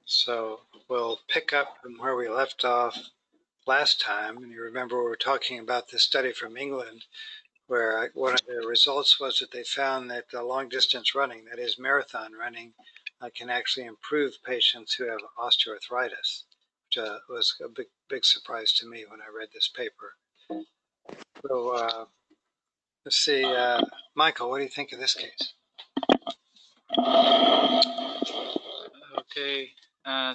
So we'll pick up from where we left off last time. And you remember we were talking about this study from England, where one of the results was that they found that long distance running, that is marathon running, can actually improve patients who have osteoarthritis, which was a big surprise to me when I read this paper. So let's see, Michael, what do you think of this case? Okay,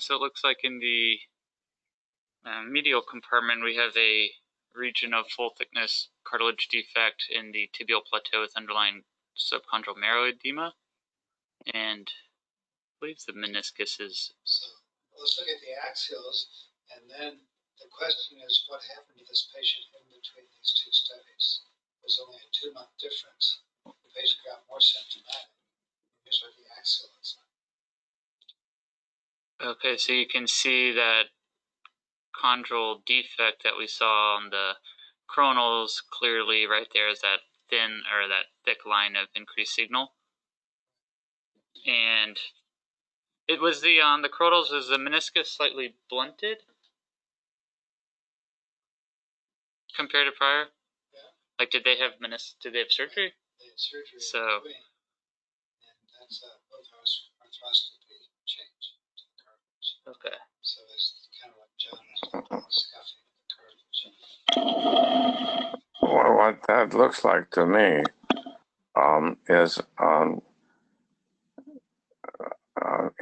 so it looks like in the medial compartment we have a region of full thickness cartilage defect in the tibial plateau with underlying subchondral marrow edema, and I believe the meniscus is. So let's look at the axials, and then the question is what happened to this patient in between these two studies? There's only a 2-month difference. The patient got more symptomatic. Here's what the axial looks like. Okay, so you can see that chondral defect that we saw on the coronals clearly right there is that thin or that thick line of increased signal. And it was the on the coronals was the meniscus slightly blunted compared to prior? Yeah. Like did they have surgery? They had surgery. So and that's a post-arthroscopy change to the cartilage. Okay. So it's kind of like John was scuffing the cartilage. Well, what that looks like to me is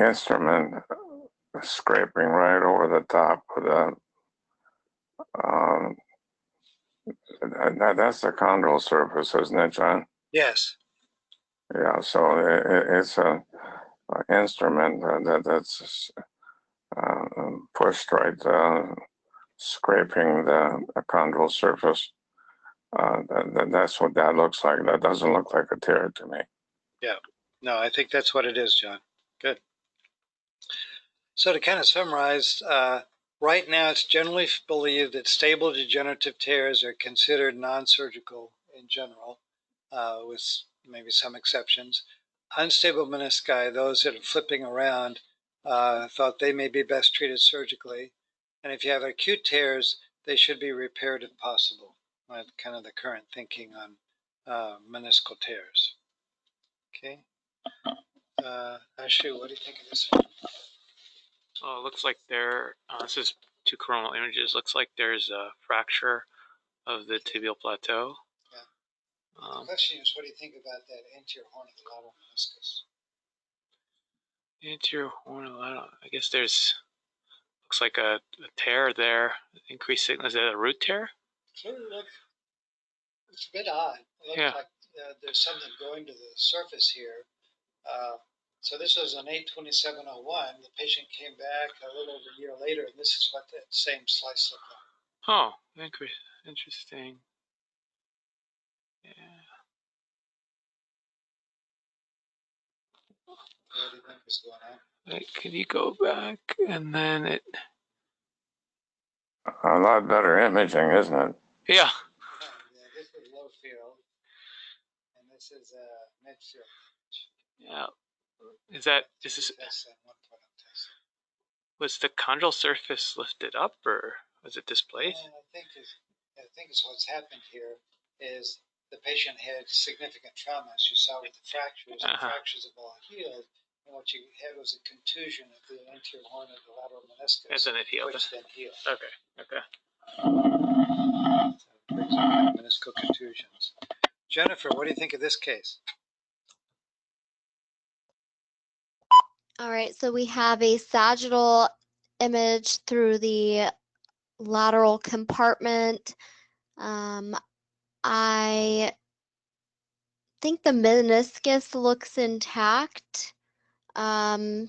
instrument scraping right over the top of the that's the chondral surface, isn't it, John? Yes. Yeah, so it's a instrument that's pushed right, scraping the chondral surface. That's what that looks like. That doesn't look like a tear to me. Yeah. No, I think that's what it is, John. Good. So to kind of summarize, right now it's generally believed that stable degenerative tears are considered non-surgical in general, with maybe some exceptions. Unstable menisci, those that are flipping around, thought they may be best treated surgically. And if you have acute tears, they should be repaired if possible. That's kind of the current thinking on meniscal tears. Okay. Ashu, what do you think of this one? It looks like this is 2 coronal images. Looks like there's a fracture of the tibial plateau. Yeah. The question is, what do you think about that anterior horn of the lateral meniscus? Anterior horn of the lateral. I guess looks like a tear there. Increased signal. Is that a root tear? Sort of look. It's a bit odd. It looks like there's something going to the surface here. So this was an 8/27/01. The patient came back a little over a year later, and this is what that same slice looked like. Oh, interesting. Yeah. What do you think is going on? Can you go back and then it? A lot better imaging, isn't it? Yeah. Yeah, this is low field, and this is midfield. Yeah. Was the chondral surface lifted up or was it displaced? I think is what's happened here is the patient had significant trauma, as you saw with the fractures. The fractures have all healed, and what you had was a contusion of the anterior horn of the lateral meniscus, and then it healed. which then healed. Okay. So meniscal contusions. Jennifer, what do you think of this case? All right, so we have a sagittal image through the lateral compartment. I think the meniscus looks intact. And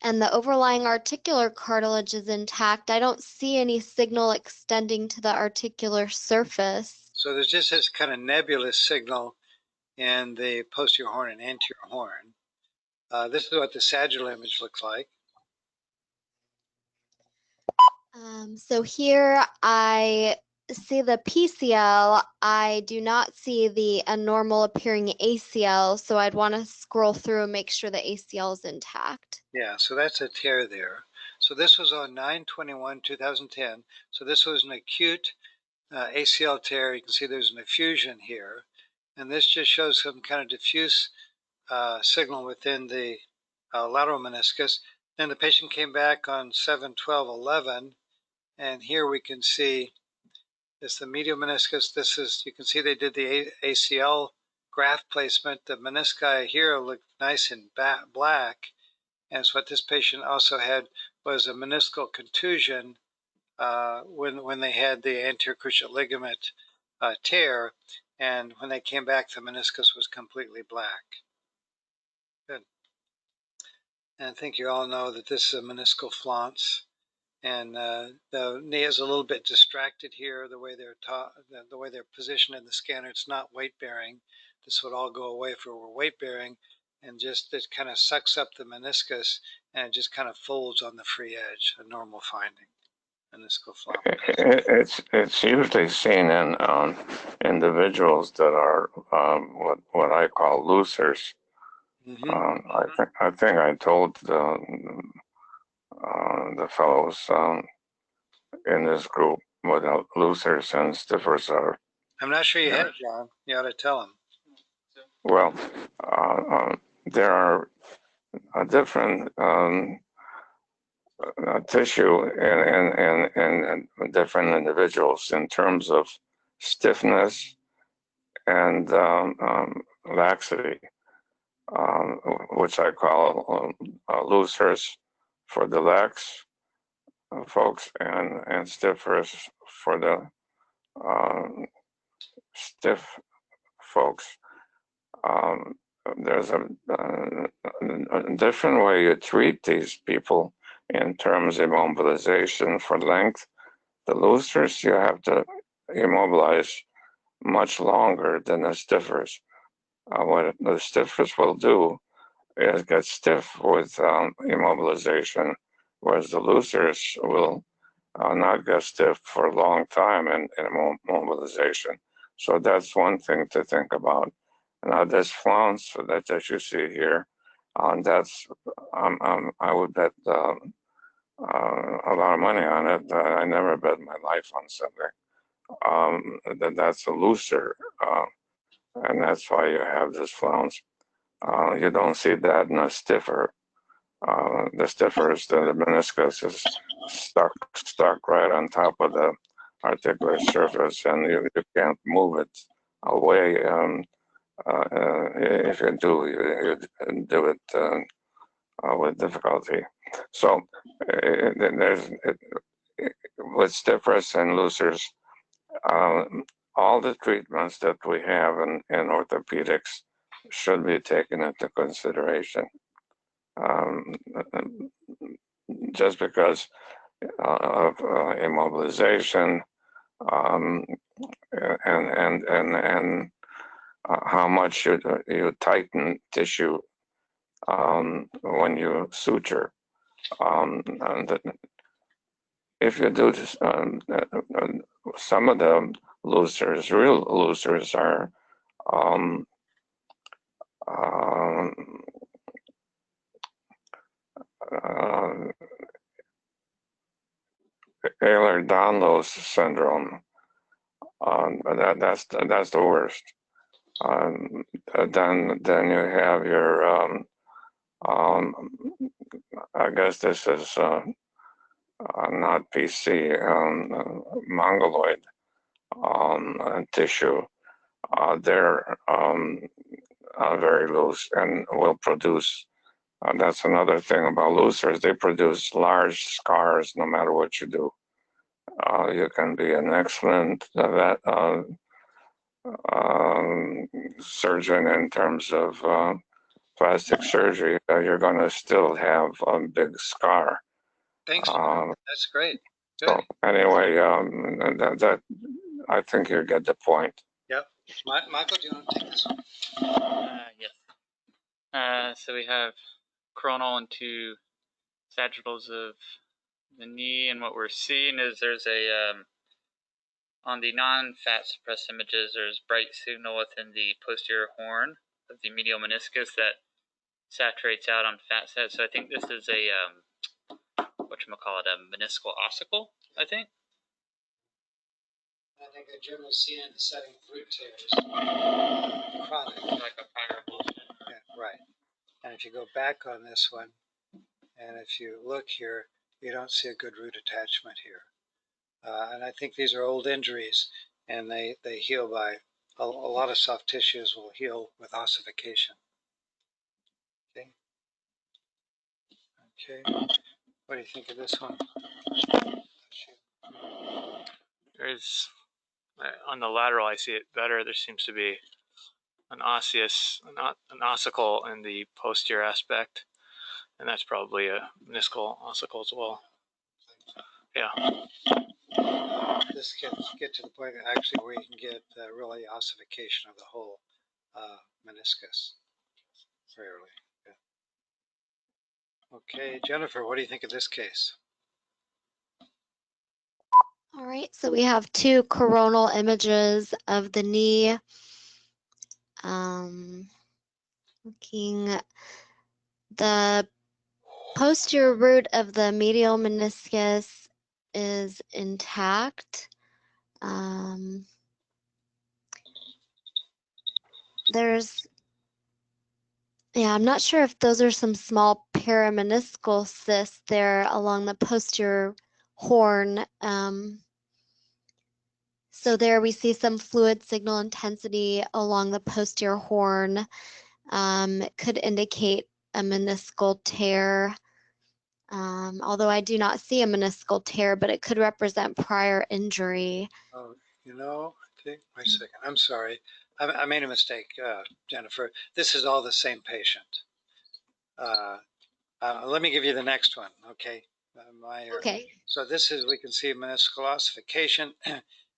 the overlying articular cartilage is intact. I don't see any signal extending to the articular surface. So there's just this kind of nebulous signal in the posterior horn and anterior horn. This is what the sagittal image looks like. So here I see the PCL. I do not see the abnormal appearing ACL, so I'd want to scroll through and make sure the ACL is intact. Yeah, so that's a tear there. So this was on 9/21/2010. So this was an acute ACL tear. You can see there's an effusion here. And this just shows some kind of diffuse signal within the lateral meniscus. Then the patient came back on 7/12/11, and here we can see this the medial meniscus. This is, you can see they did the ACL graft placement. The menisci here look nice and black, and so what this patient also had was a meniscal contusion when they had the anterior cruciate ligament tear, and when they came back, the meniscus was completely black. Good. And I think you all know that this is a meniscal flounce, and the knee is a little bit distracted here. The way they're positioned in the scanner, it's not weight bearing. This would all go away if it were weight bearing, and just it kind of sucks up the meniscus, and it just kind of folds on the free edge. A normal finding. Meniscal flounce. It's usually seen in individuals that are what I call losers. I think I told the fellows in this group what losers and stiffers are. I'm not sure you have, John. You ought to tell them. Well, there are different tissue in different individuals in terms of stiffness and laxity, which I call losers for the lax folks and stiffers for the stiff folks. There's a different way you treat these people in terms of immobilization for length. The losers, you have to immobilize much longer than the stiffers. What the stiffers will do is get stiff with immobilization, whereas the losers will not get stiff for a long time in immobilization. So that's one thing to think about. Now this flounce that you see here, that's I would bet a lot of money on it. I never bet my life on something. That's a looser, and that's why you have this flounce. You don't see that in a stiffer. The stiffer is the meniscus is stuck right on top of the articular surface, and you can't move it away. If you do, you do it with difficulty. So with stiffers and loosers, all the treatments that we have in orthopedics should be taken into consideration. Just because of immobilization and how much you tighten tissue when you suture. If you do this, some of the losers, real losers, are Ehlers-Danlos syndrome. That's the worst. Then you have your I guess this is not PC, mongoloid tissue. They're very loose and will produce. That's another thing about losers. They produce large scars no matter what you do. You can be an excellent surgeon in terms of plastic surgery. You're going to still have a big scar. Thanks. That's great. Good. So anyway, that I think you get the point. Yep. Michael, do you want to take this one? Yes. So we have coronal and two sagittals of the knee, and what we're seeing is there's a On the non-fat suppressed images, there's bright signal within the posterior horn of the medial meniscus that saturates out on fat set. So I think this is a whatchamacallit, a meniscal ossicle, I think. I think I generally see it in the setting of root tears. Chronic. Like a prior bullshit. Yeah, right. And if you go back on this one, and if you look here, you don't see a good root attachment here. And I think these are old injuries, and they heal by, a lot of soft tissues will heal with ossification. Okay. Okay. What do you think of this one? There's on the lateral, I see it better. There seems to be an osseous, an ossicle in the posterior aspect, and that's probably a meniscal ossicle as well. Yeah. This can get to the point actually where you can get really ossification of the whole meniscus. Rarely. Yeah. Okay, Jennifer, what do you think of this case? All right, so we have two coronal images of the knee. Looking, the posterior root of the medial meniscus is intact. I'm not sure if those are some small perimeniscal cysts there along the posterior horn. So there we see some fluid signal intensity along the posterior horn. It could indicate a meniscal tear, although I do not see a meniscal tear, but it could represent prior injury. Oh, you know, I think, wait a second, I'm sorry. I made a mistake, Jennifer. This is all the same patient. Let me give you the next one, okay? Okay. So this is, we can see meniscal ossification.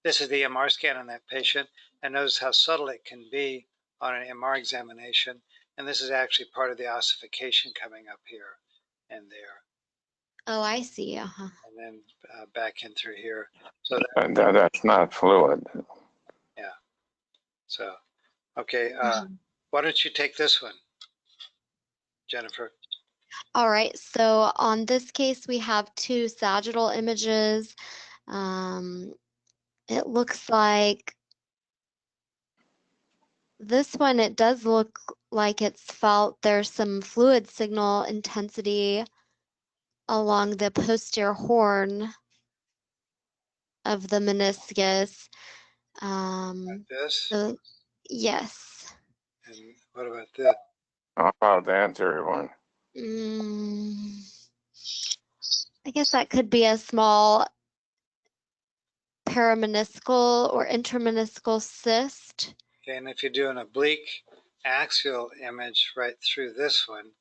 This is the MR scan on that patient, and notice how subtle it can be on an MR examination. And this is actually part of the ossification coming up here and there. Oh, I see. And then back in through here. So that's not fluid. Yeah. So, okay. Why don't you take this one, Jennifer? All right. So on this case, we have two sagittal images. It looks like this one, it does look like it's felt. There's some fluid signal intensity along the posterior horn of the meniscus. Like this? So, yes. And what about this? How about the anterior one? I guess that could be a small parameniscal or intermeniscal cyst. Okay, and if you do an oblique axial image right through this one,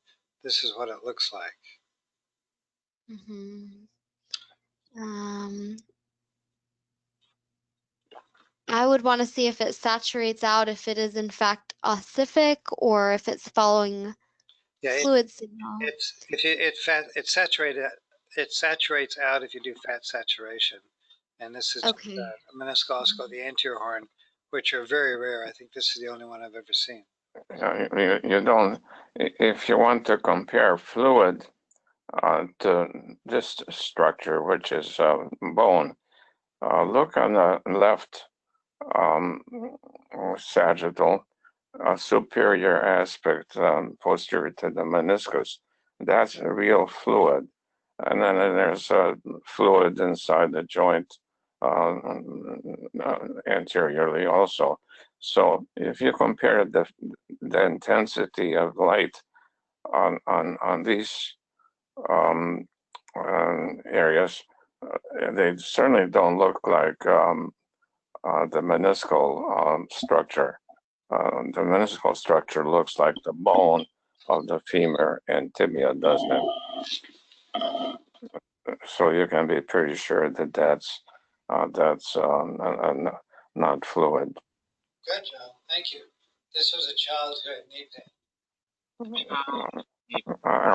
this is what it looks like. I would want to see if it saturates out, if it is in fact ossific, or if it's following fluid signal. It saturates out if you do fat saturation, and this is Meniscal Ossicle, the anterior horn, which are very rare. I think this is the only one I've ever seen. You don't. If you want to compare fluid to this structure, which is bone, look on the left sagittal superior aspect posterior to the meniscus. That's a real fluid. And then there's fluid inside the joint anteriorly also. So if you compare the intensity of light on these areas, they certainly don't look like the meniscal structure. The meniscal structure looks like the bone of the femur and tibia, doesn't it? So you can be pretty sure that that's not fluid. Good job, thank you. This was a child who had knee pain. I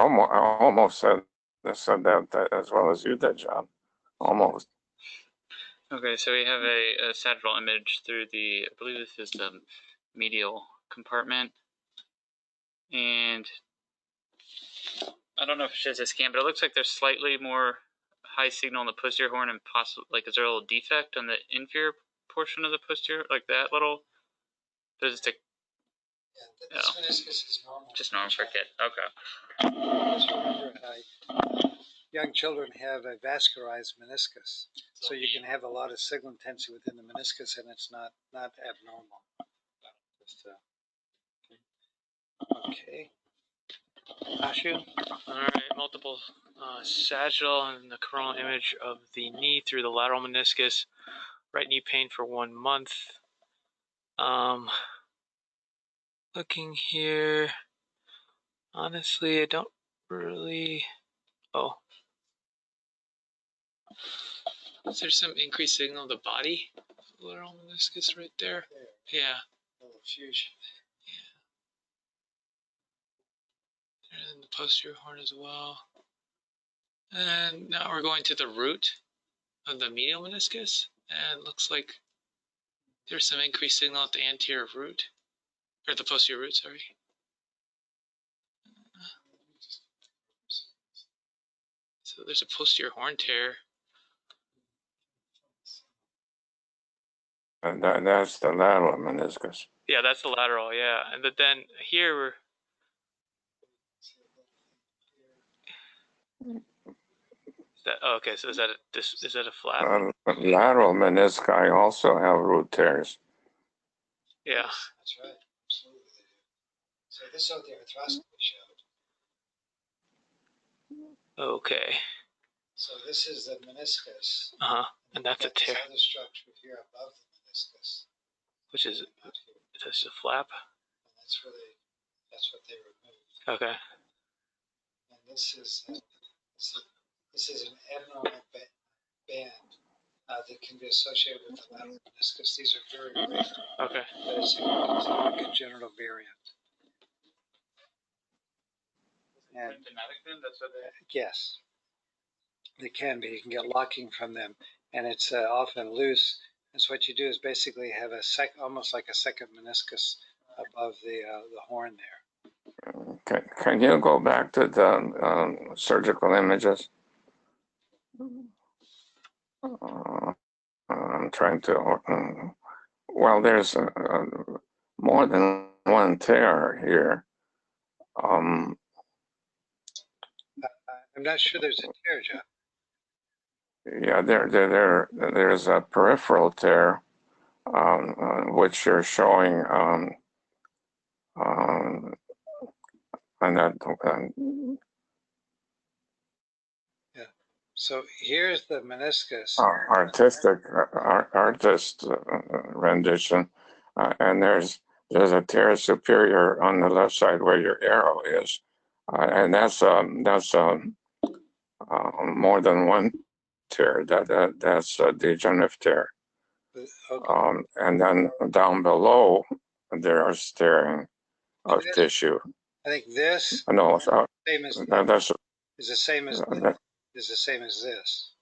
almost said that as well as you did, John. Almost. Okay, so we have a sagittal image through I believe this is the medial compartment. And I don't know if it shows a scan, but it looks like there's slightly more high signal in the posterior horn and possibly, like, is there a little defect on the inferior portion of the posterior, like that little? Does it Yeah, this meniscus is normal. Just normal for a kid. Okay. Just remember, young children have a vascularized meniscus, so you can have a lot of signal intensity within the meniscus, and it's not abnormal. Just, okay. Ashu? All right, multiple sagittal and the coronal image of the knee through the lateral meniscus. Right knee pain for 1 month. Looking here, honestly, I don't really. Oh, is there some increased signal of the body? Lateral meniscus right there. Yeah. A little fusion. Yeah. And the posterior horn as well. And now we're going to the root of the medial meniscus, and it looks like there's some increased signal at the anterior root, or the posterior root, sorry. So there's a posterior horn tear. And that's the lateral meniscus. Yeah, that's the lateral, yeah. And but then here we're okay, so is that a flap? Lateral menisci also have root tears. Yeah. That's right. Absolutely they do. So this is what the arthroscopy showed. Okay. So this is the meniscus. And that's a tear. This other structure here above the meniscus. Which is that's a flap. And that's what they removed. Okay. And this is an abnormal band that can be associated with the lateral meniscus. These are very rare. Okay. But it's a congenital variant. And yes, they can be. You can get locking from them, and it's often loose. And so what you do is basically have almost like a second meniscus above the horn there. Can you go back to the surgical images? I'm trying to. Well, there's more than one tear here. I'm not sure there's a tear, Jeff. Yeah, there's a peripheral tear, which you're showing on that. Yeah. So here's the meniscus. Artist rendition, and there's a tear superior on the left side where your arrow is, and that's more than one tear. That's a degenerative tear. Okay. And then down below there are tearing of tissue. I think this No, same as that's is the same as is the same as this.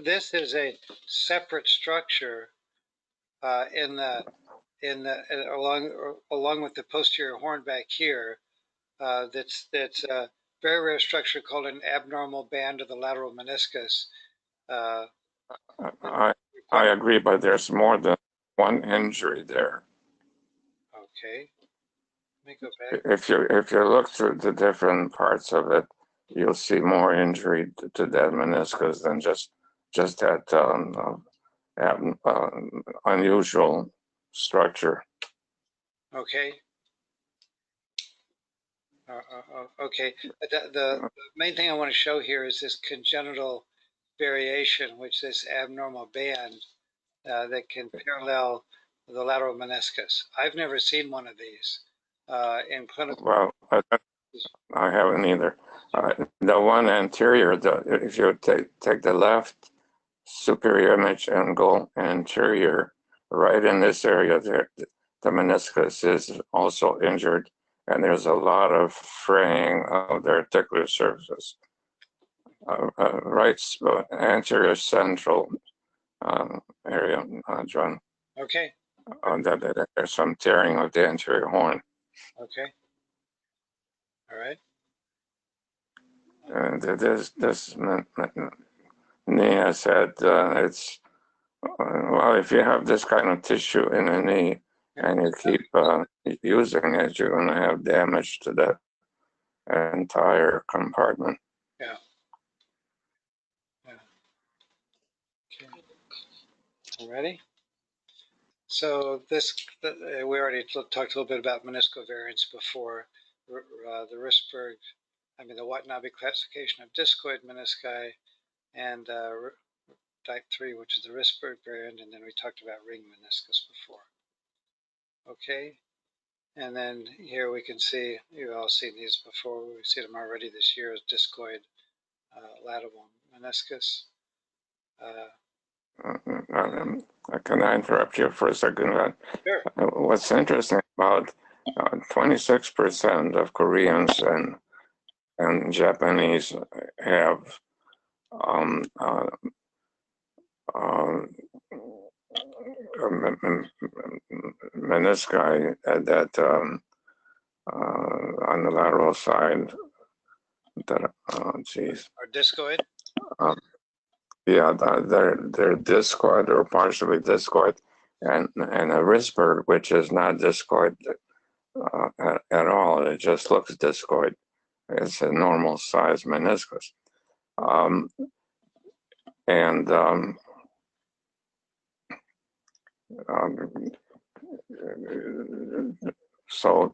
This is a separate structure along with the posterior horn back here. That's a very rare structure called an abnormal band of the lateral meniscus. I agree, but there's more than one injury there. Okay. Let me go back. If you look through the different parts of it, you'll see more injury to that meniscus than just that unusual structure. Okay. Okay. The main thing I want to show here is this congenital variation, which is abnormal band that can parallel the lateral meniscus. I've never seen one of these in clinical. Well, I haven't either. The one anterior, if you take the left superior image and go anterior, right in this area there, the meniscus is also injured, and there's a lot of fraying of the articular surfaces. Right, anterior central area, John. Okay. There's some tearing of the anterior horn. Okay. All right. This knee, I said, it's, well, if you have this kind of tissue in a knee and you keep using it, you're going to have damage to the entire compartment. Yeah. Okay. All ready? So this, we already talked a little bit about meniscal variants before. The Wrisberg, the Watanabe classification of discoid menisci, and type 3, which is the Wrisberg variant, and then we talked about ring meniscus before. Okay, and then here we can see, you've all seen these before, we've seen them already this year, as discoid lateral meniscus. Can I interrupt you for a second? Sure. What's interesting about 26% of Koreans and Japanese have menisci that on the lateral side that Or discoid. Yeah, they're discoid or partially discoid, and a Wrisberg, which is not discoid at all. It just looks discoid. It's a normal size meniscus, so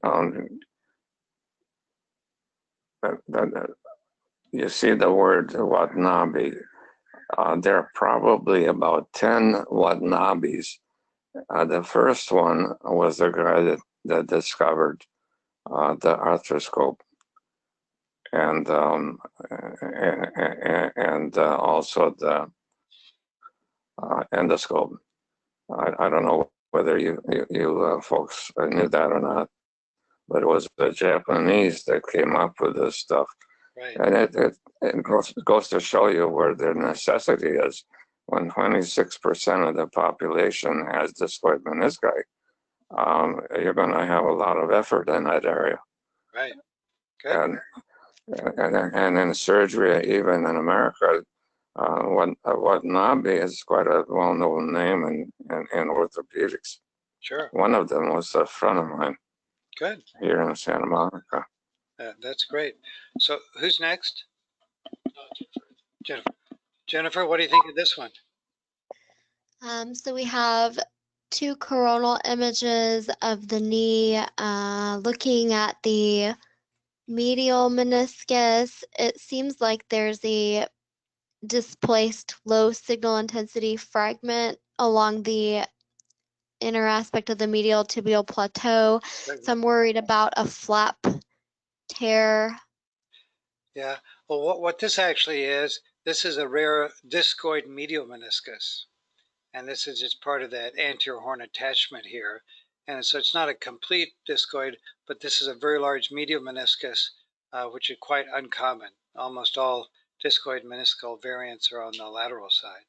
you see the word Watanabe. There are probably about 10 Watanabes. The first one was the guy that discovered the arthroscope, and also the endoscope. I don't know whether you folks knew that or not, but it was the Japanese that came up with this stuff. Right. And it goes to show you where the necessity is. When 26% of the population has discoid menisci, you're going to have a lot of effort in that area. Right. Good. And in surgery, even in America, Watanabe is quite a well-known name in orthopedics. Sure. One of them was a friend of mine. Good. Here in Santa Monica. That's great. So who's next? Jennifer. Jennifer, what do you think of this one? So we have two coronal images of the knee looking at the medial meniscus. It seems like there's a displaced low signal intensity fragment along the inner aspect of the medial tibial plateau. So I'm worried about a flap tear. Yeah. Well, what this actually is, this is a rare discoid medial meniscus. And this is just part of that anterior horn attachment here. And so it's not a complete discoid, but this is a very large medial meniscus, which is quite uncommon. Almost all discoid meniscal variants are on the lateral side.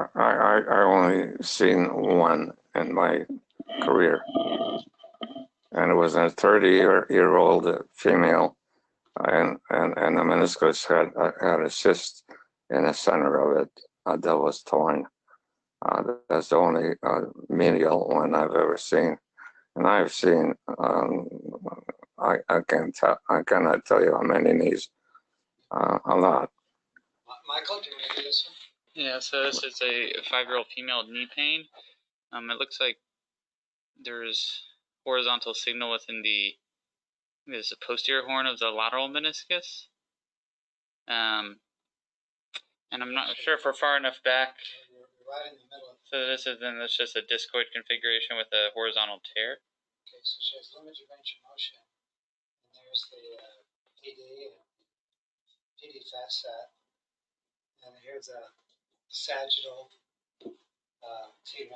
I only seen one in my career, and it was a 30-year-old female, and the meniscus had a cyst in the center of it that was torn. That's the only medial one I've ever seen, and I've seen I cannot tell you how many knees, a lot. Michael, do you want to do this one? Yeah, so this is a 5-year-old female knee pain. It looks like there's horizontal signal within the posterior horn of the lateral meniscus. And I'm not sure if we're far enough back. Right in the middle. So this is just a discoid configuration with a horizontal tear. Okay, so she has limited range of motion. And there's the PD facet. And here's a sagittal T1.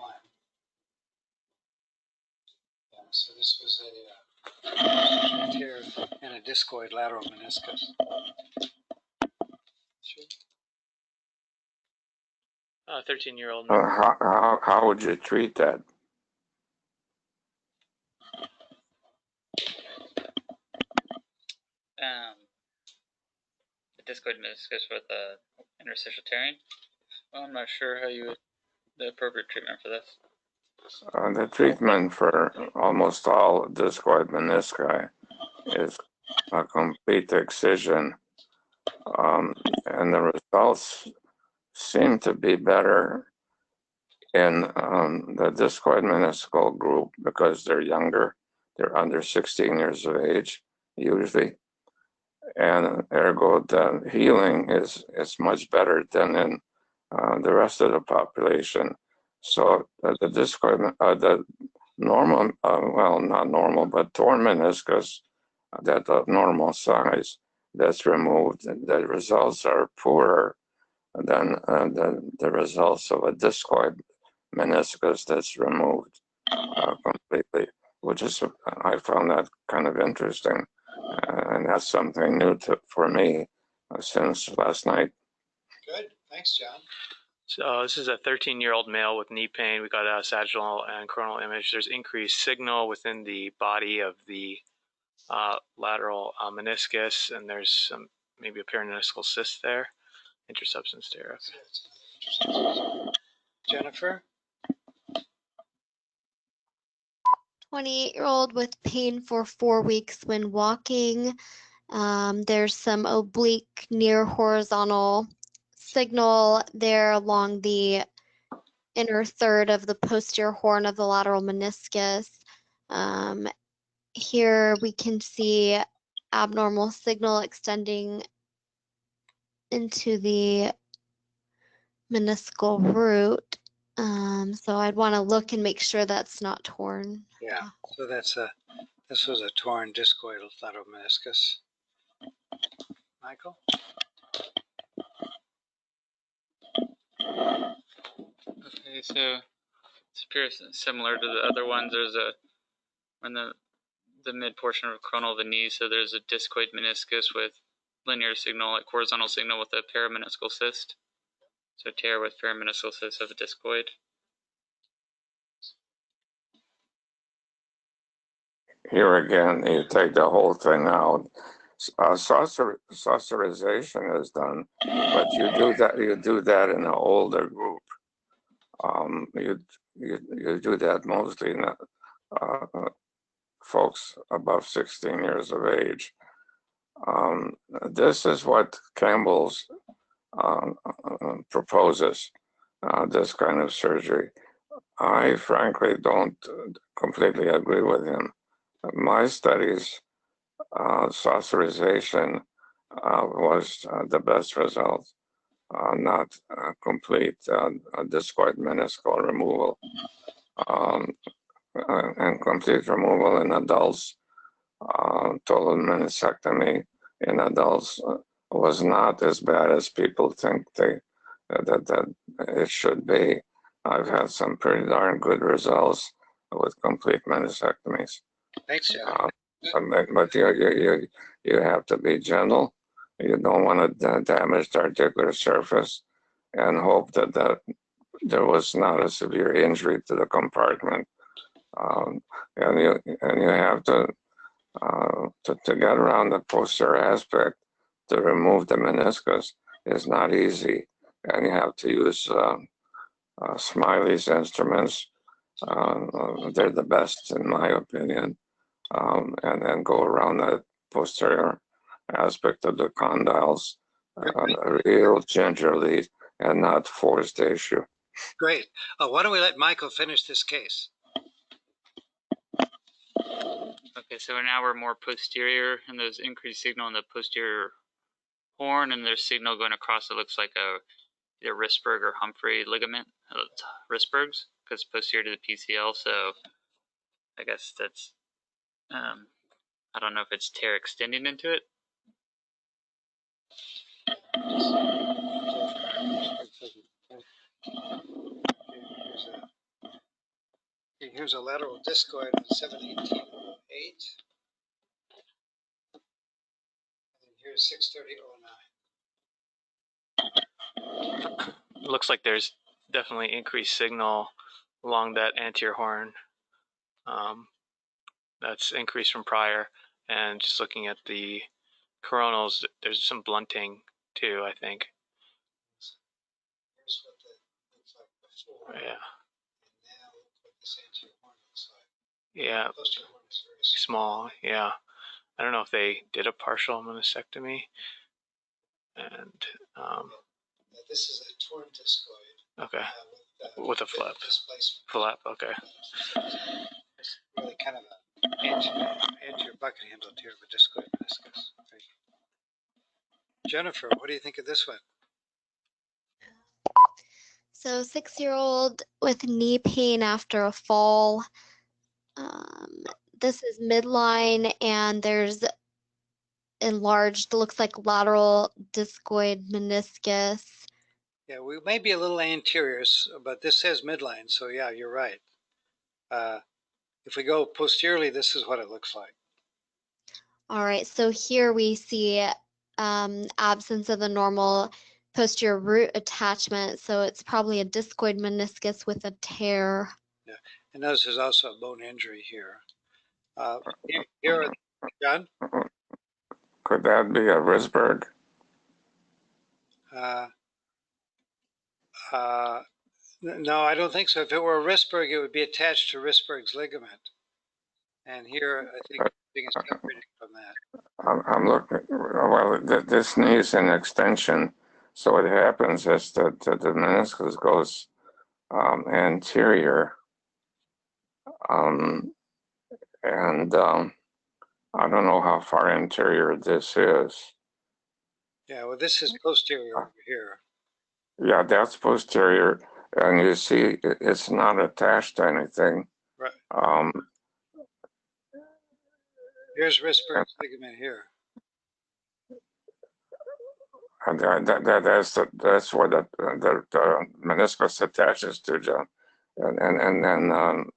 Yeah. So this was a tear in a discoid lateral meniscus. Sure. 13-year-old. How would you treat that? The discoid meniscus with interstitial tearing. Well, I'm not sure how you would, the appropriate treatment for this. The treatment for almost all discoid menisci is a complete excision, and the results seem to be better in the discoid meniscal group because they're younger, they're under 16 years of age usually, and ergo the healing is much better than in the rest of the population. So the discoid, the normal, well, not normal, but torn meniscus, that normal size that's removed, the results are poorer than the results of a discoid meniscus that's removed completely, which is, I found that kind of interesting. And that's something new for me since last night. Good. Thanks, John. So this is a 13-year-old male with knee pain. We got a sagittal and coronal image. There's increased signal within the body of the lateral meniscus, and there's some maybe a perimeniscal cyst there. Intrasubstance tear. Jennifer? 28-year-old with pain for 4 weeks when walking. There's some oblique near horizontal signal there along the inner third of the posterior horn of the lateral meniscus. Here we can see abnormal signal extending into the meniscal root. So I'd want to look and make sure that's not torn. Yeah. So this was a torn discoid lateral meniscus. Michael? Okay, so it appears similar to the other ones. There's on the mid portion of coronal of the knee, so there's a discoid meniscus with linear signal, like horizontal signal with a perimeniscal cyst. So tear with perimeniscal cyst of the discoid. Here again, you take the whole thing out. Saucerization is done, but you do that in an older group. You do that mostly in folks above 16 years of age. This is what Campbell's proposes, this kind of surgery. I frankly don't completely agree with him. My studies, saucerization was the best result, not complete discoid meniscal removal. And complete removal in adults, total meniscectomy in adults was not as bad as people think that it should be. I've had some pretty darn good results with complete meniscectomies. Thanks, John. But you have to be gentle. You don't want to damage the articular surface, and hope that there was not a severe injury to the compartment. And you have to get around the posterior aspect to remove the meniscus is not easy, and you have to use Smiley's instruments. They're the best in my opinion, and then go around that posterior aspect of the condyles real gingerly and not force the issue. Great. Why don't we let Michael finish this case? Okay, so now we're more posterior, and there's increased signal in the posterior horn, and there's signal going across. It looks like either Wrisberg or Humphrey ligament. Wrisberg's, because posterior to the PCL. So I guess that's I don't know if it's tear extending into it. here's a lateral discoid of 718.08. And here's 630.09. It looks like there's definitely increased signal along that anterior horn. That's increased from prior. And just looking at the coronals, there's some blunting too, I think. Here's what that looks like before. Yeah. And now look what this anterior horn looks like. Yeah. The posterior horn is very Small. Yeah. I don't know if they did a partial meniscectomy. And this is a torn discoid. Okay. With a flap. Flap. Okay. It's really kind of an anterior bucket handle tear of a discoid meniscus. Right? Jennifer, what do you think of this one? So 6-year-old with knee pain after a fall. This is midline, and there's enlarged, looks like lateral discoid meniscus. Yeah, we may be a little anterior, but this says midline, so yeah, you're right. If we go posteriorly, this is what it looks like. All right, so here we see absence of the normal posterior root attachment, so it's probably a discoid meniscus with a tear. Yeah, and notice there's also a bone injury here. Here, John? Could that be a Wrisberg? No, I don't think so. If it were a Wrisberg, it would be attached to Wrisberg's ligament. And here, I think it's separated from that. I'm looking, well, this knee is an extension. So what happens is that the meniscus goes anterior. And I don't know how far anterior this is. Yeah, well, this is posterior over here. Yeah, that's posterior. And you see, it's not attached to anything. Right. Here's Wrisberg's ligament here. And that's what the meniscus attaches to, John. And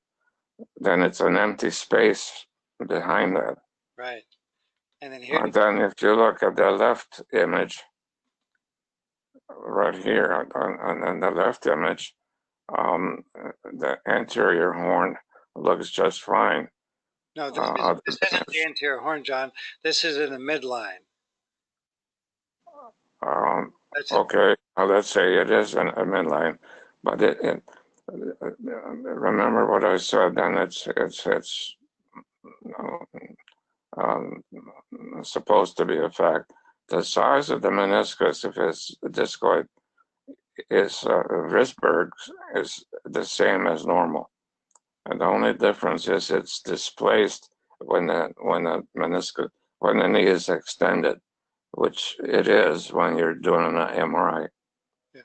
then it's an empty space behind that. Right. And then here. Then if you look at the left image, right here on the left image, the anterior horn looks just fine. No, this isn't the anterior horn, John. This is in the midline. Okay, let's say it is a midline, but remember what I said. Then it's supposed to be a fact. The size of the meniscus, if it's discoid, is Wrisberg's is the same as normal, and the only difference is it's displaced when the knee is extended, which it is when you're doing an MRI. Yeah.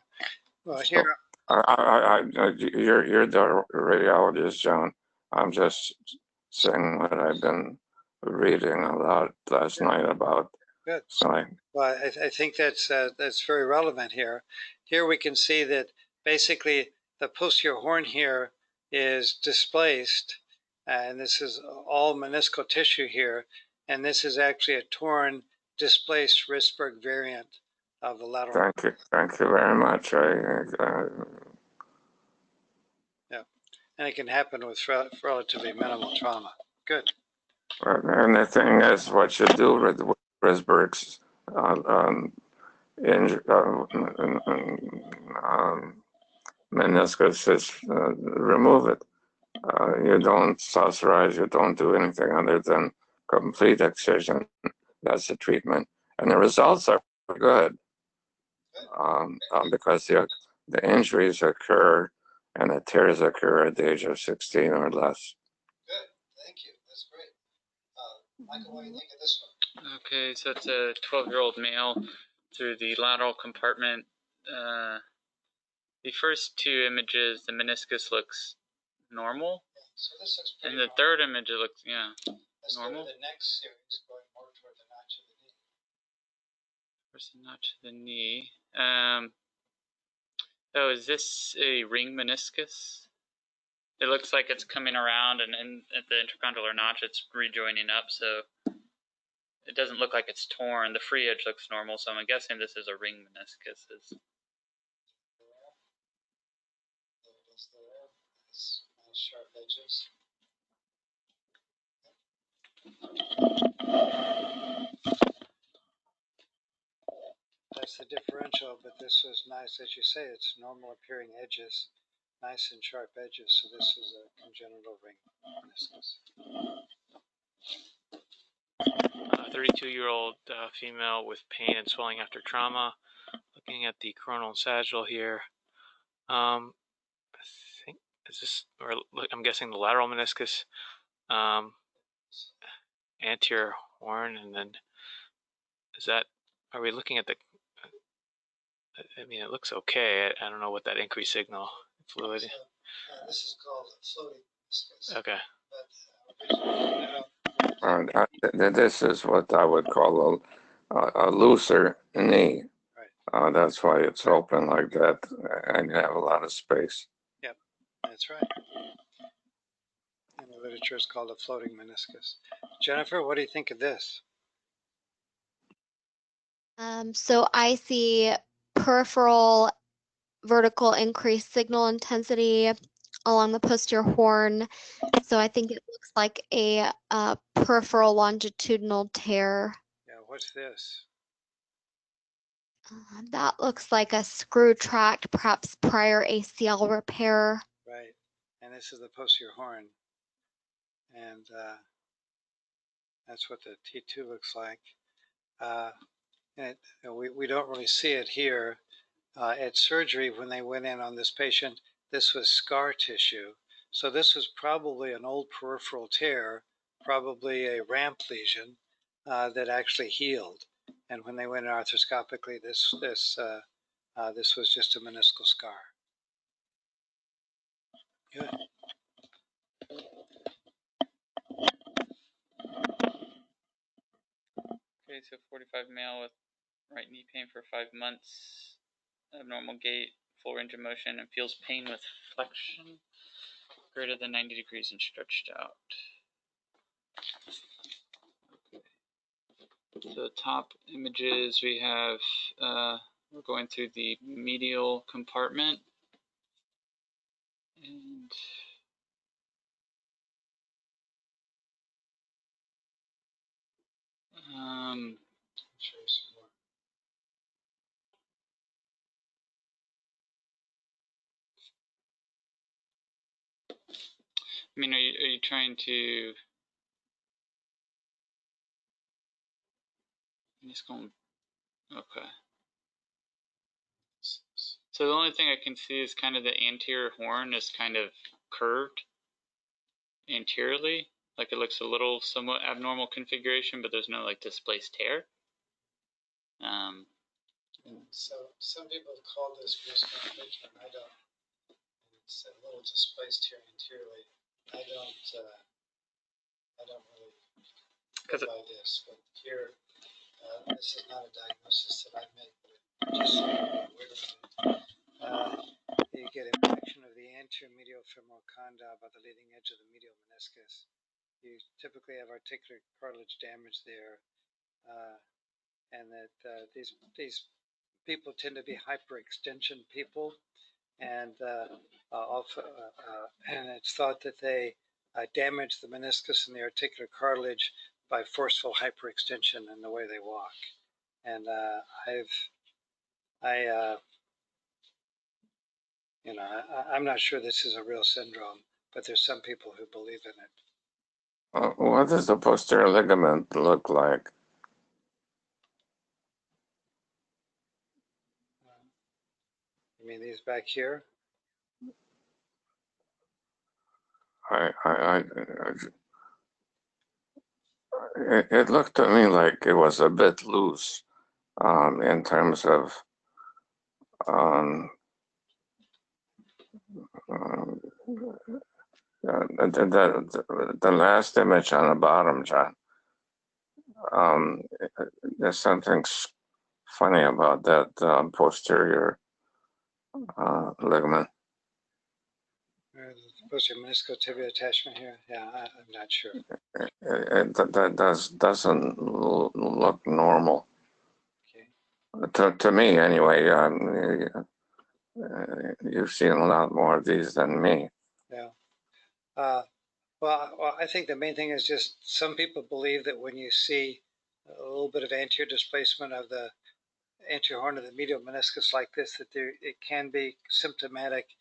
Well, here. You're the radiologist, John. I'm just saying what I've been reading a lot last night about. Good. Sign. Well, I think that's very relevant here. Here we can see that basically the posterior horn here is displaced, and this is all meniscal tissue here, and this is actually a torn, displaced Wrisberg variant of the lateral. Thank you very much. Yeah, and it can happen with relatively minimal trauma. Good. And the thing is, what you do with Wrisberg's meniscus is remove it. You don't sussurize, you don't do anything other than complete excision. That's the treatment. And the results are good because the injuries occur and the tears occur at the age of 16 or less. Good, thank you. That's great. Michael, what do you think of this one? Okay, so it's a 12-year-old male through the lateral compartment. The first two images, the meniscus looks normal. Yeah, so this looks pretty and the third image, it looks, Let's normal. go to the next series, going more toward the notch of the knee. Where's the notch of the knee? Oh, is this a ring meniscus? it looks like it's coming around, and at the intercondylar notch, it's rejoining up, so it doesn't look like it's torn. The free edge looks normal, so I'm guessing this is a ring meniscus. Nice sharp edges. That's the differential, but this was nice, as you say, it's normal appearing edges, nice and sharp edges, so this is a congenital ring meniscus. A 32-year-old female with pain and swelling after trauma. Looking at the coronal and sagittal here. I think, is this, or I'm guessing the lateral meniscus, anterior horn, and then is that, are we looking at the, I mean, it looks okay. I don't know what that increased signal fluid. So, this is called a floating meniscus. Okay. But This is what I would call a looser knee. right. That's why it's open like that, and you have a lot of space. Yep, that's right. In the literature, it's called a floating meniscus. Jennifer, what do you think of this? So I see peripheral vertical increased signal intensity along the posterior horn. So I think it looks like a peripheral longitudinal tear. Yeah, what's this? That looks like a screw tract, perhaps prior ACL repair. Right, and this is the posterior horn. And that's what the T2 looks like. And we don't really see it here. At surgery, when they went in on this patient, this was scar tissue. So this was probably an old peripheral tear, probably a ramp lesion that actually healed. And when they went in arthroscopically, this was just a meniscal scar. Good. Okay, so 45 male with right knee pain for 5 months, abnormal gait, full range of motion, and feels pain with flexion greater than 90 degrees and stretched out. Okay. So top images, we have, we're going through the medial compartment. And Show you some more. I mean, are you trying to meniscal? Okay. So the only thing I can see is kind of the anterior horn is kind of curved anteriorly, like it looks a little somewhat abnormal configuration, but there's no like displaced tear. So some people call this meniscal contusion, I don't. It's a little displaced here anteriorly. I don't really go by this, but here, this is not a diagnosis that I made, but just you get inflection of the anterior medial femoral condyle by the leading edge of the medial meniscus. You typically have articular cartilage damage there, and that these people tend to be hyperextension people, and and it's thought that they damage the meniscus and the articular cartilage by forceful hyperextension in the way they walk. And I'm not sure this is a real syndrome, but there's some people who believe in it. What does the posterior ligament look like? You mean these back here? It looked to me like it was a bit loose in terms of the last image on the bottom, John. There's something funny about that posterior ligament. The posterior meniscal tibia attachment here. Yeah, I'm not sure. That doesn't look normal. Okay. To me, anyway. You've seen a lot more of these than me. Yeah. Well, I think the main thing is just some people believe that when you see a little bit of anterior displacement of the anterior horn of the medial meniscus like this, that it can be symptomatic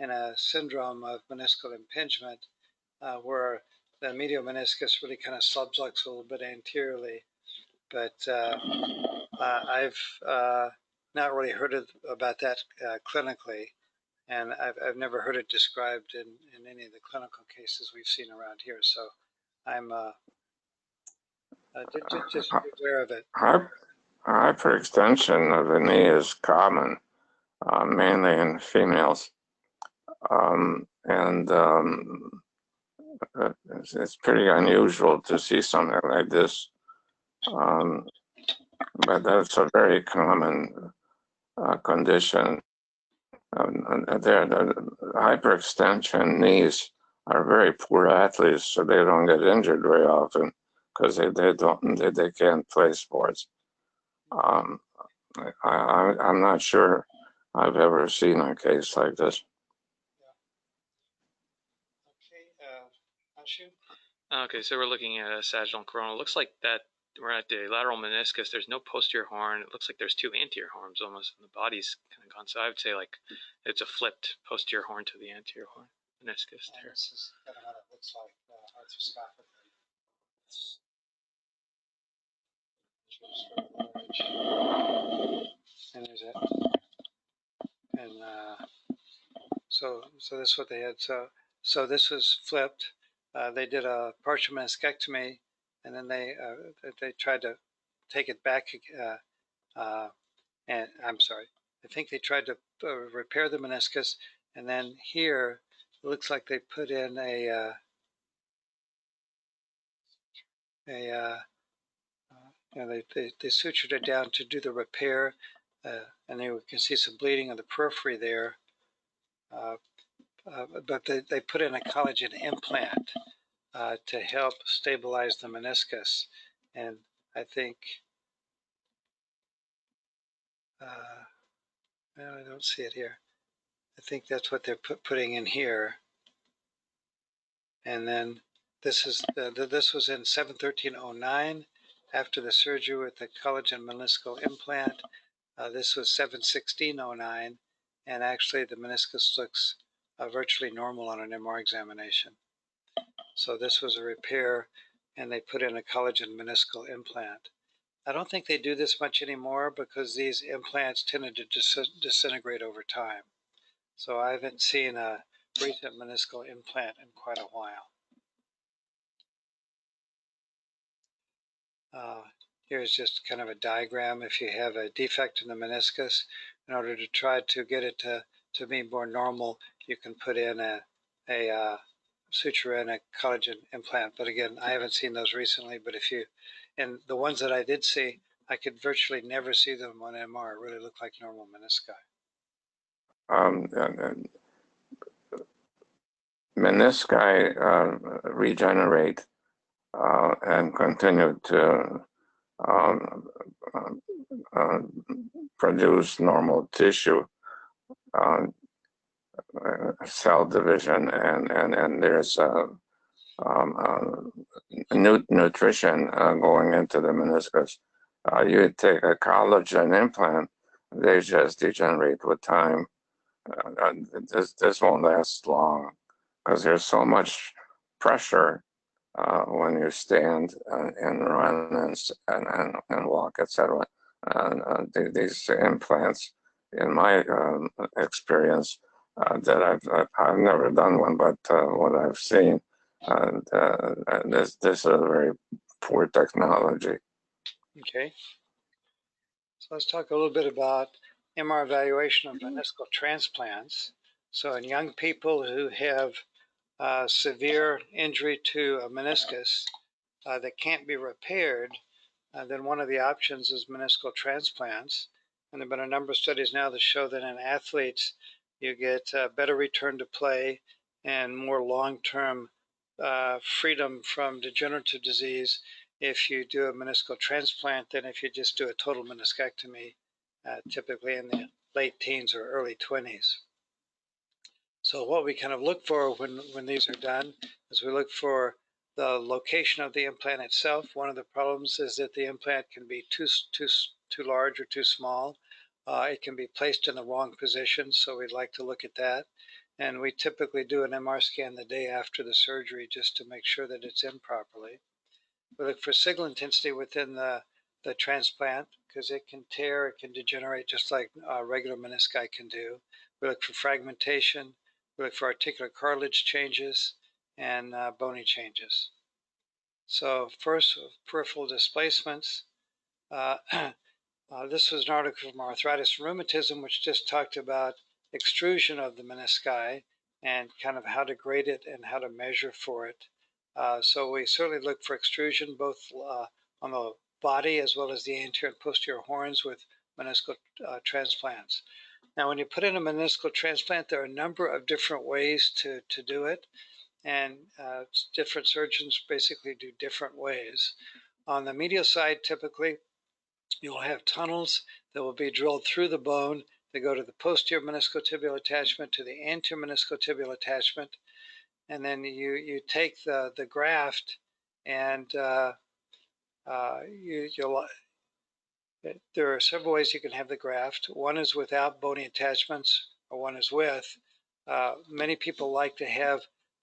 in a syndrome of meniscal impingement, where the medial meniscus really kind of subluxates a little bit anteriorly. But I've not really heard about that clinically, and I've never heard it described in any of the clinical cases we've seen around here. So I'm just aware of it. Hyperextension of the knee is common, mainly in females, and it's pretty unusual to see something like this. But that's a very common condition. The hyperextension knees are very poor athletes, so they don't get injured very often because they can't play sports. I'm not sure I've ever seen a case like this. Okay, so we're looking at a sagittal and coronal. It looks like that we're at the lateral meniscus. There's no posterior horn. It looks like there's two anterior horns almost, and the body's kind of gone. So I would say like it's a flipped posterior horn to the anterior horn meniscus tear. This is kind of what it looks like arthroscopically. And there's it. And so this is what they had. So this was flipped. They did a partial meniscectomy, and then they tried to take it back. And I'm sorry, I think they tried to repair the meniscus, and then here it looks like they put in they sutured it down to do the repair, and you can see some bleeding on the periphery there. But they put in a collagen implant to help stabilize the meniscus, and I think no, I don't see it here. I think that's what they're putting in here, and then this is this was in 7/13/09 after the surgery with the collagen meniscal implant. This was 7/16/09, and actually the meniscus looks virtually normal on an MR examination. So this was a repair, and they put in a collagen meniscal implant. I don't think they do this much anymore because these implants tended to disintegrate over time. So I haven't seen a recent meniscal implant in quite a while. Here's just kind of a diagram. If you have a defect in the meniscus, in order to try to get it to be more normal, you can put in a suture in a collagen implant. But again, I haven't seen those recently. But and the ones that I did see, I could virtually never see them on MR. It really looked like normal menisci. Menisci regenerate and continue to produce normal tissue, cell division, and there's nutrition going into the meniscus. You take a collagen implant, they just degenerate with time. This won't last long because there's so much pressure when you stand and run and walk, etc. These implants, in my experience, that I've never done one, but what I've seen, this is a very poor technology. Okay. So let's talk a little bit about MR evaluation of meniscal transplants. So in young people who have severe injury to a meniscus that can't be repaired, then one of the options is meniscal transplants. And there have been a number of studies now that show that in athletes, you get better return to play and more long-term freedom from degenerative disease if you do a meniscal transplant than if you just do a total meniscectomy, typically in the late teens or early 20s. So what we kind of look for when these are done is we look for the location of the implant itself. One of the problems is that the implant can be too large or too small. It can be placed in the wrong position, so we'd like to look at that. And we typically do an MR scan the day after the surgery just to make sure that it's in properly. We look for signal intensity within the transplant because it can tear, it can degenerate just like regular menisci can do. We look for fragmentation. We look for articular cartilage changes and bony changes. So first, peripheral displacements. This was an article from Arthritis and Rheumatism, which just talked about extrusion of the menisci and kind of how to grade it and how to measure for it. So we certainly look for extrusion both on the body as well as the anterior and posterior horns with meniscal transplants. Now, when you put in a meniscal transplant, there are a number of different ways to do it, and different surgeons basically do different ways. On the medial side, typically, you'll have tunnels that will be drilled through the bone. They go to the posterior meniscotibial attachment, to the anterior meniscotibial attachment, and then you take the graft and there are several ways you can have the graft. One is without bony attachments, or one is with. Many people like to have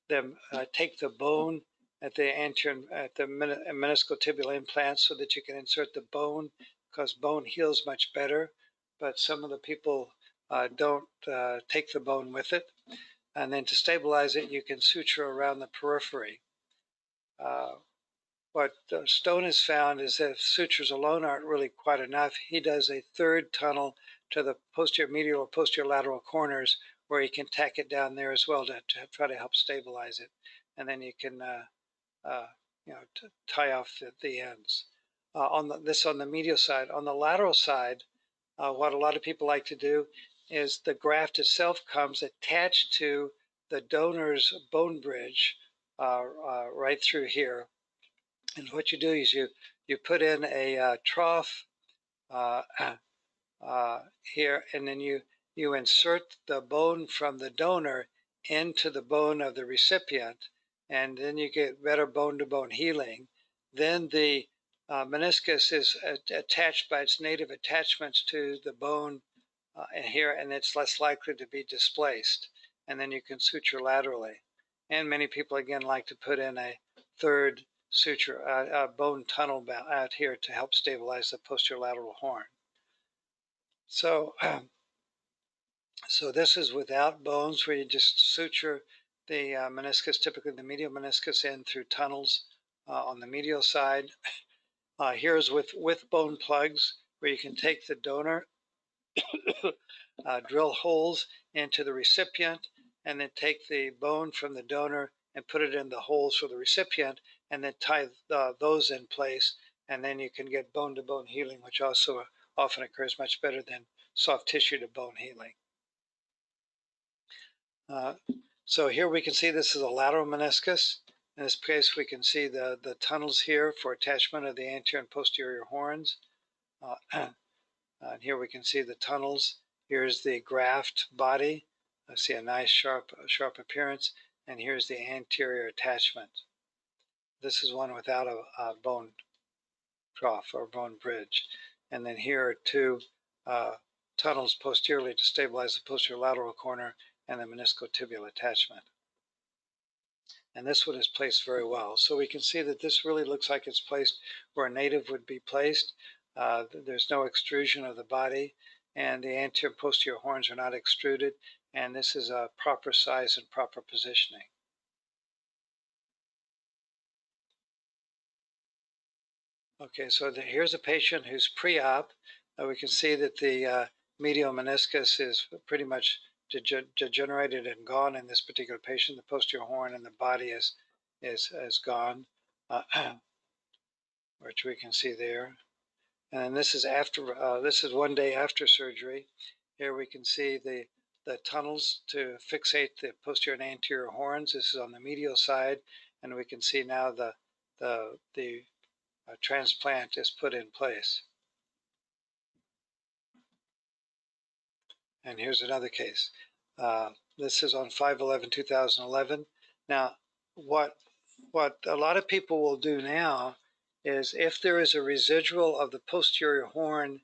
them take the bone at the anterior, at the meniscotibial implant, so that you can insert the bone, because bone heals much better. But some of the people don't take the bone with it. And then to stabilize it, you can suture around the periphery. What Stone has found is that if sutures alone aren't really quite enough, he does a third tunnel to the posterior medial or posterior lateral corners where he can tack it down there as well to try to help stabilize it. And then you can tie off the ends. On the medial side. On the lateral side, what a lot of people like to do is the graft itself comes attached to the donor's bone bridge right through here. And what you do is you put in a trough here, and then you insert the bone from the donor into the bone of the recipient, and then you get better bone-to-bone healing. Then the meniscus is attached by its native attachments to the bone here, and it's less likely to be displaced. And then you can suture laterally. And many people, again, like to put in a third suture, bone tunnel out here to help stabilize the posterior lateral horn. So, so this is without bones, where you just suture the meniscus, typically the medial meniscus, in through tunnels on the medial side. Here's with bone plugs, where you can take the donor, drill holes into the recipient, and then take the bone from the donor and put it in the holes for the recipient, and then tie those in place, and then you can get bone-to-bone healing, which also often occurs much better than soft tissue to bone healing. So here we can see this is a lateral meniscus. In this case, we can see the tunnels here for attachment of the anterior and posterior horns. And here we can see the tunnels. Here's the graft body. I see a nice sharp appearance. And here's the anterior attachment. This is one without a bone trough or bone bridge. And then here are two tunnels posteriorly to stabilize the posterior lateral corner and the meniscotibial attachment. And this one is placed very well. So we can see that this really looks like it's placed where a native would be placed. There's no extrusion of the body, and the anterior and posterior horns are not extruded, and this is a proper size and proper positioning. Okay, so here's a patient who's pre-op. We can see that the medial meniscus is pretty much degenerated and gone in this particular patient. The posterior horn and the body is gone, which we can see there. And this is after. This is one day after surgery. Here we can see the tunnels to fixate the posterior and anterior horns. This is on the medial side, and we can see now the transplant is put in place. And here's another case. This is on 5/11/2011. Now, what a lot of people will do now is, if there is a residual of the posterior horn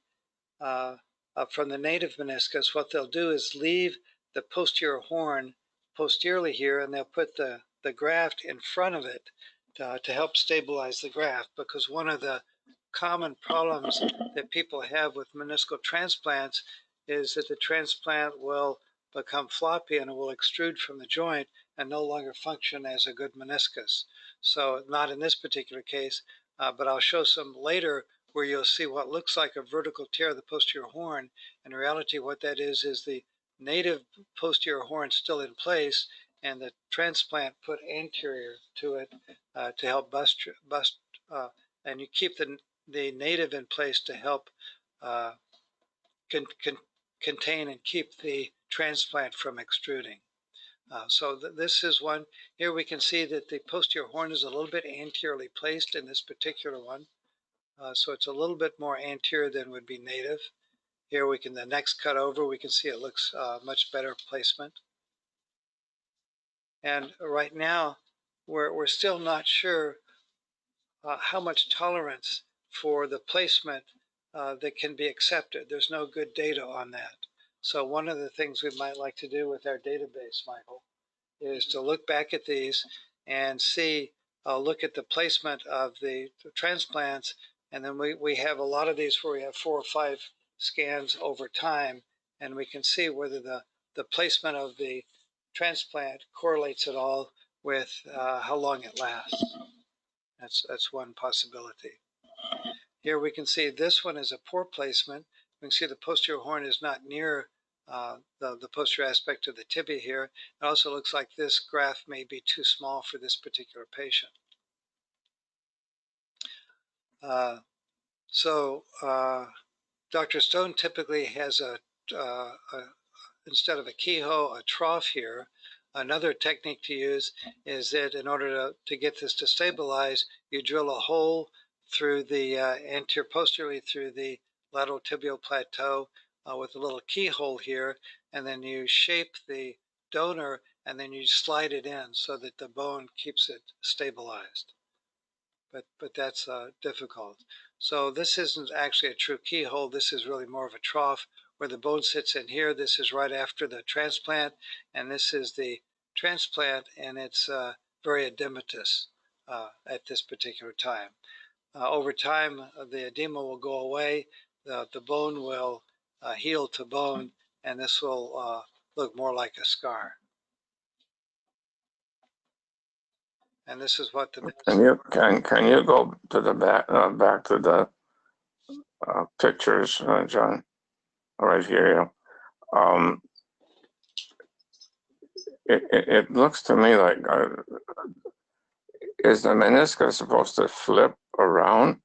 from the native meniscus, what they'll do is leave the posterior horn posteriorly here, and they'll put the graft in front of it to help stabilize the graft, because one of the common problems that people have with meniscal transplants is that the transplant will become floppy and it will extrude from the joint and no longer function as a good meniscus. So not in this particular case, but I'll show some later where you'll see what looks like a vertical tear of the posterior horn. In reality, what that is the native posterior horn still in place and the transplant put anterior to it to help bust and you keep the native in place to help contain and keep the transplant from extruding. So this is one. Here we can see that the posterior horn is a little bit anteriorly placed in this particular one. So it's a little bit more anterior than would be native. Here we can, the next cut over, we can see it looks much better placement. And right now, we're still not sure how much tolerance for the placement that can be accepted. There's no good data on that. So one of the things we might like to do with our database, Michael, is to look back at these and see, look at the placement of the transplants. And then we have a lot of these where we have 4 or 5 scans over time, and we can see whether the placement of the transplant correlates at all with how long it lasts. That's one possibility. Here we can see this one is a poor placement. We can see the posterior horn is not near the posterior aspect of the tibia here. It also looks like this graft may be too small for this particular patient. Dr. Stone typically has instead of a keyhole, a trough here. Another technique to use is that in order to get this to stabilize, you drill a hole through the posteriorly through the lateral tibial plateau with a little keyhole here, and then you shape the donor and then you slide it in so that the bone keeps it stabilized. But that's difficult. So this isn't actually a true keyhole. This is really more of a trough where the bone sits in here. This is right after the transplant, and this is the transplant, and it's very edematous at this particular time. Over time, the edema will go away. The bone will heal to bone, and this will look more like a scar. And this is what the can you go to the back to the pictures, John, right here. It looks to me like is the meniscus supposed to flip around?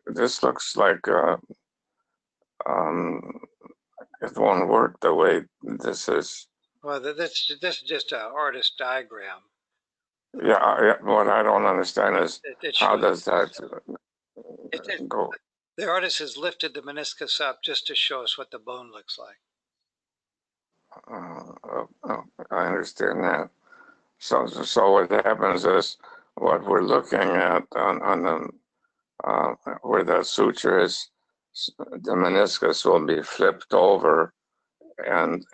This looks like it won't work the way this is. Well, this is just an artist diagram. Yeah, what I don't understand is how does that go? The artist has lifted the meniscus up just to show us what the bone looks like. I understand that. So what happens is what we're looking at on the where that suture is, the meniscus will be flipped over, and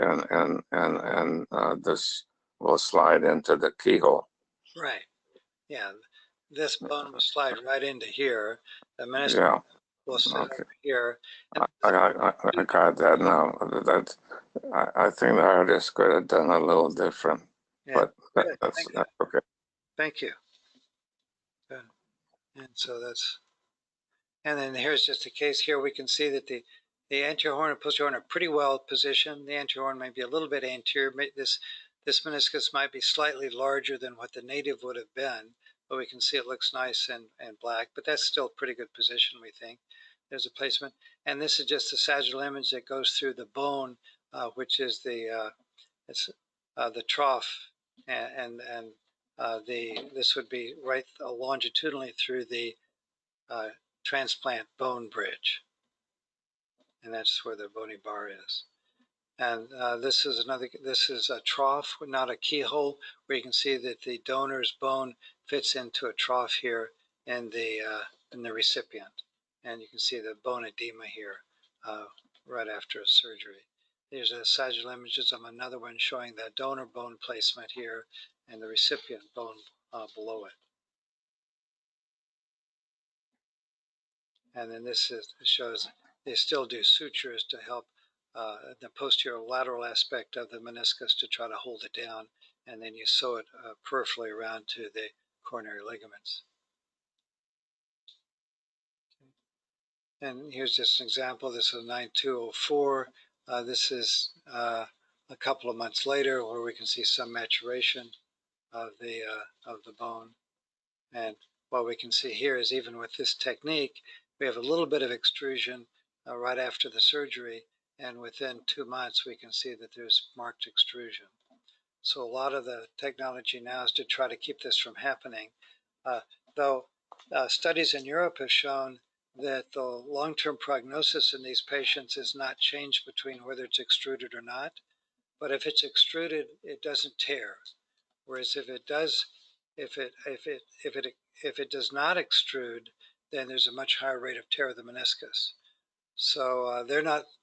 this will slide into the keyhole. Right. Yeah. This bone will slide right into here. The meniscus will sit over here. I got that now. I think the artist could have done a little different, but that's okay. Thank you. Good. And so and then here's just a case here. We can see that the anterior horn and posterior horn are pretty well positioned. The anterior horn may be a little bit anterior. This meniscus might be slightly larger than what the native would have been, but we can see it looks nice and black, but that's still pretty good position, we think. There's a placement. And this is just a sagittal image that goes through the bone which is the trough, and this would be right longitudinally through the transplant bone bridge, and that's where the bony bar is. And this is a trough, not a keyhole, where you can see that the donor's bone fits into a trough here in the recipient, and you can see the bone edema here right after surgery. There's a sagittal images of another one showing the donor bone placement here and the recipient bone below it. And then this shows they still do sutures to help the posterior lateral aspect of the meniscus to try to hold it down, and then you sew it peripherally around to the coronary ligaments. And here's just an example. This is 9204. This is a couple of months later, where we can see some maturation of the bone. And what we can see here is, even with this technique, we have a little bit of extrusion right after the surgery, and within 2 months we can see that there's marked extrusion. So a lot of the technology now is to try to keep this from happening, though studies in Europe have shown that the long-term prognosis in these patients is not changed between whether it's extruded or not, but if it's extruded, it doesn't tear. Whereas if it does, if it does not extrude, then there's a much higher rate of tear of the meniscus. So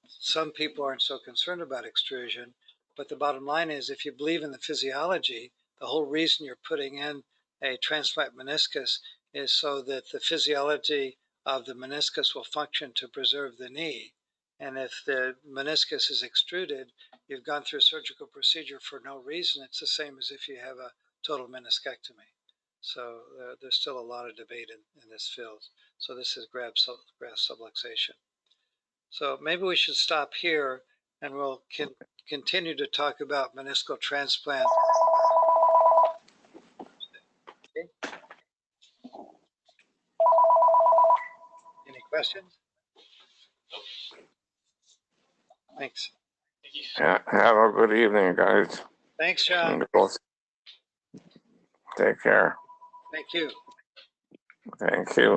some people aren't so concerned about extrusion, but the bottom line is, if you believe in the physiology, the whole reason you're putting in a transplant meniscus is so that the physiology of the meniscus will function to preserve the knee. And if the meniscus is extruded, you've gone through a surgical procedure for no reason. It's the same as if you have a total meniscectomy. So there's still a lot of debate in this field. So this is graft subluxation. So maybe we should stop here, and we'll continue to talk about meniscal transplant. Okay. Any questions? Thanks. Have a good evening, guys. Thanks, John. Take care. Thank you. Thank you.